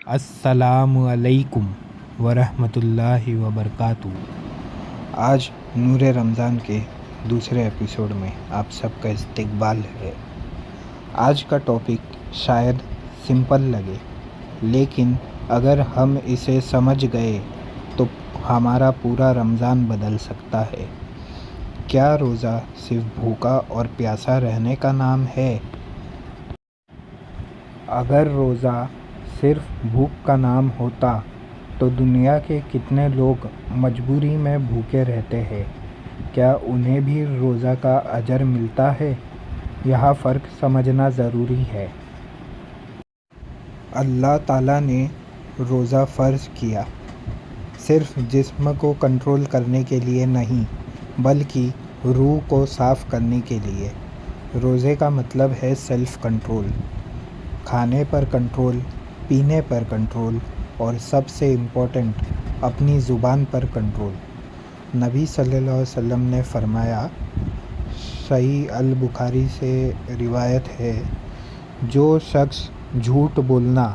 السلام علیکم ورحمۃ اللہ وبرکاتہ۔ آج نور رمضان کے دوسرے ایپیسوڈ میں آپ سب کا استقبال ہے۔ آج کا ٹاپک شاید سمپل لگے، لیکن اگر ہم اسے سمجھ گئے تو ہمارا پورا رمضان بدل سکتا ہے۔ کیا روزہ صرف بھوکا اور پیاسا رہنے کا نام ہے؟ اگر روزہ صرف بھوک کا نام ہوتا تو دنیا کے کتنے لوگ مجبوری میں بھوکے رہتے ہیں؟ کیا انہیں بھی روزہ کا اجر ملتا ہے؟ یہاں فرق سمجھنا ضروری ہے۔ اللہ تعالیٰ نے روزہ فرض کیا صرف جسم کو کنٹرول کرنے کے لیے نہیں، بلکہ روح کو صاف کرنے کے لیے۔ روزے کا مطلب ہے سیلف کنٹرول، کھانے پر کنٹرول، پینے پر کنٹرول، اور سب سے امپورٹنٹ اپنی زبان پر کنٹرول۔ نبی صلی اللہ علیہ وسلم نے فرمایا، صحیح البخاری سے روایت ہے، جو شخص جھوٹ بولنا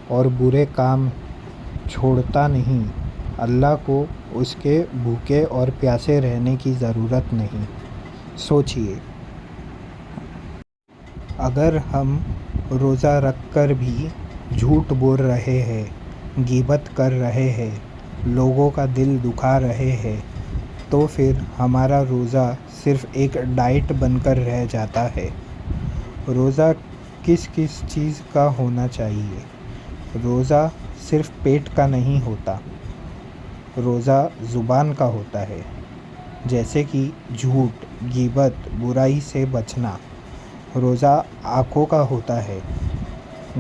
اور برے کام چھوڑتا نہیں، اللہ کو اس کے بھوکے اور پیاسے رہنے کی ضرورت نہیں۔ سوچئے، اگر ہم روزہ رکھ کر بھی جھوٹ بول رہے ہیں، غیبت کر رہے ہیں، لوگوں کا دل دکھا رہے ہیں، تو پھر ہمارا روزہ صرف ایک ڈائٹ بن کر رہ جاتا ہے۔ روزہ کس کس چیز کا ہونا چاہیے؟ روزہ صرف پیٹ کا نہیں ہوتا، روزہ زبان کا ہوتا ہے، جیسے کہ جھوٹ، غیبت، برائی سے بچنا۔ روزہ آنکھوں کا ہوتا ہے،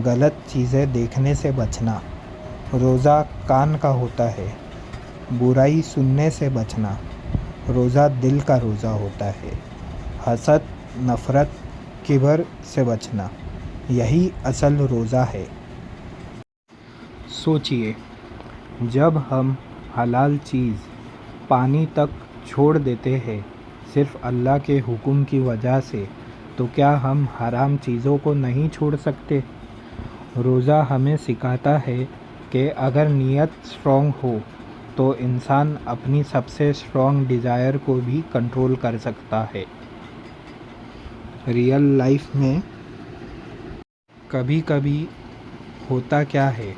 غلط چیزیں دیکھنے سے بچنا۔ روزہ کان کا ہوتا ہے، برائی سننے سے بچنا۔ روزہ دل کا روزہ ہوتا ہے، حسد، نفرت، کبر سے بچنا۔ یہی اصل روزہ ہے۔ سوچئے، جب ہم حلال چیز پانی تک چھوڑ دیتے ہیں صرف اللہ کے حکم کی وجہ سے، تو کیا ہم حرام چیزوں کو نہیں چھوڑ سکتے؟ روزہ ہمیں سکھاتا ہے کہ اگر نیت اسٹرانگ ہو تو انسان اپنی سب سے اسٹرانگ ڈیزائر کو بھی کنٹرول کر سکتا ہے۔ ریئل لائف میں کبھی کبھی ہوتا کیا ہے،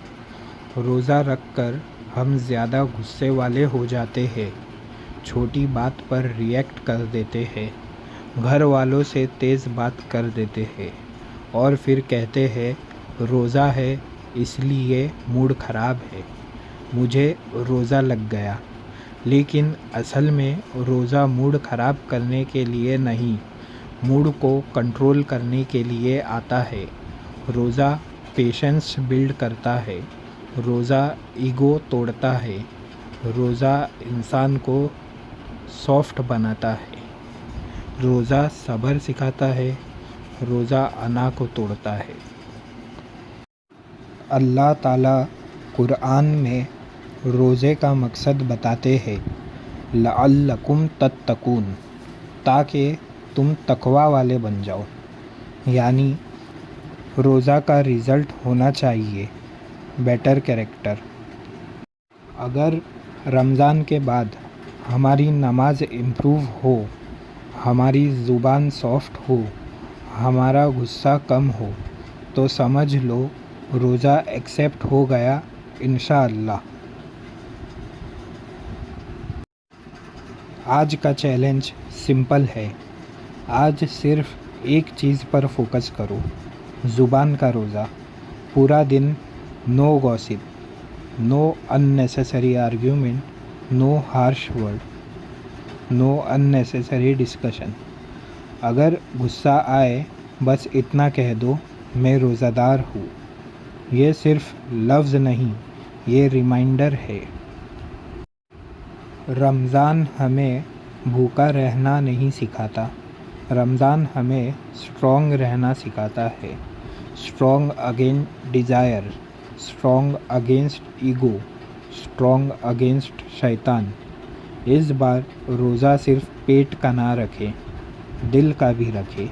روزہ رکھ کر ہم زیادہ غصے والے ہو جاتے ہیں، چھوٹی بات پر ری ایکٹ کر دیتے ہیں، گھر والوں سے تیز بات کر دیتے ہیں، اور پھر کہتے ہیں روزہ ہے اس لیے موڈ خراب ہے، مجھے روزہ لگ گیا۔ لیکن اصل میں روزہ موڈ خراب کرنے کے لیے نہیں، موڈ کو کنٹرول کرنے کے لیے آتا ہے۔ روزہ پیشنس بلڈ کرتا ہے، روزہ ایگو توڑتا ہے، روزہ انسان کو سافٹ بناتا ہے، روزہ صبر سکھاتا ہے، روزہ انا کو توڑتا ہے۔ اللہ تعالیٰ قرآن میں روزے کا مقصد بتاتے ہیں، لعلکم تتقون، تاکہ تم تقوی والے بن جاؤ۔ یعنی روزہ کا رزلٹ ہونا چاہیے بیٹر کیریکٹر۔ اگر رمضان کے بعد ہماری نماز امپروو ہو، ہماری زبان سافٹ ہو، ہمارا غصہ کم ہو، تو سمجھ لو روزہ ایکسیپٹ ہو گیا انشاءاللہ۔ آج کا چیلنج سمپل ہے، آج صرف ایک چیز پر فوکس کرو، زبان کا روزہ۔ پورا دن نو گوسپ، نو unnecessary argument، نو ہارش ورڈ، نو unnecessary ڈسکشن۔ اگر غصہ آئے بس اتنا کہہ دو، میں روزہ دار ہوں۔ یہ صرف لفظ نہیں، یہ ریمائنڈر ہے۔ رمضان ہمیں بھوکا رہنا نہیں سکھاتا، رمضان ہمیں اسٹرانگ رہنا سکھاتا ہے۔ Strong against Dzire, strong against ego, strong against شیطان۔ اس بار روزہ صرف پیٹ کا نہ رکھے، دل کا بھی رکھے۔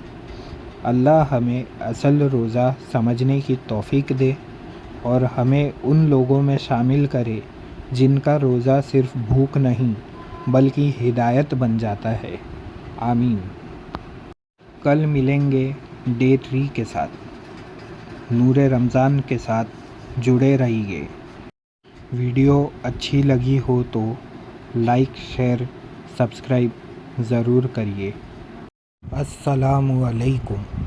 اللہ ہمیں اصل روزہ سمجھنے کی توفیق دے۔ اور ہمیں ان لوگوں میں شامل کرے جن کا روزہ صرف بھوک نہیں بلکہ ہدایت بن جاتا ہے۔ آمین۔ کل ملیں گے ڈے 3 کے ساتھ۔ نور رمضان کے ساتھ جڑے رہیے۔ ویڈیو اچھی لگی ہو تو لائک، شیئر، سبسکرائب ضرور کریے۔ السلام علیکم۔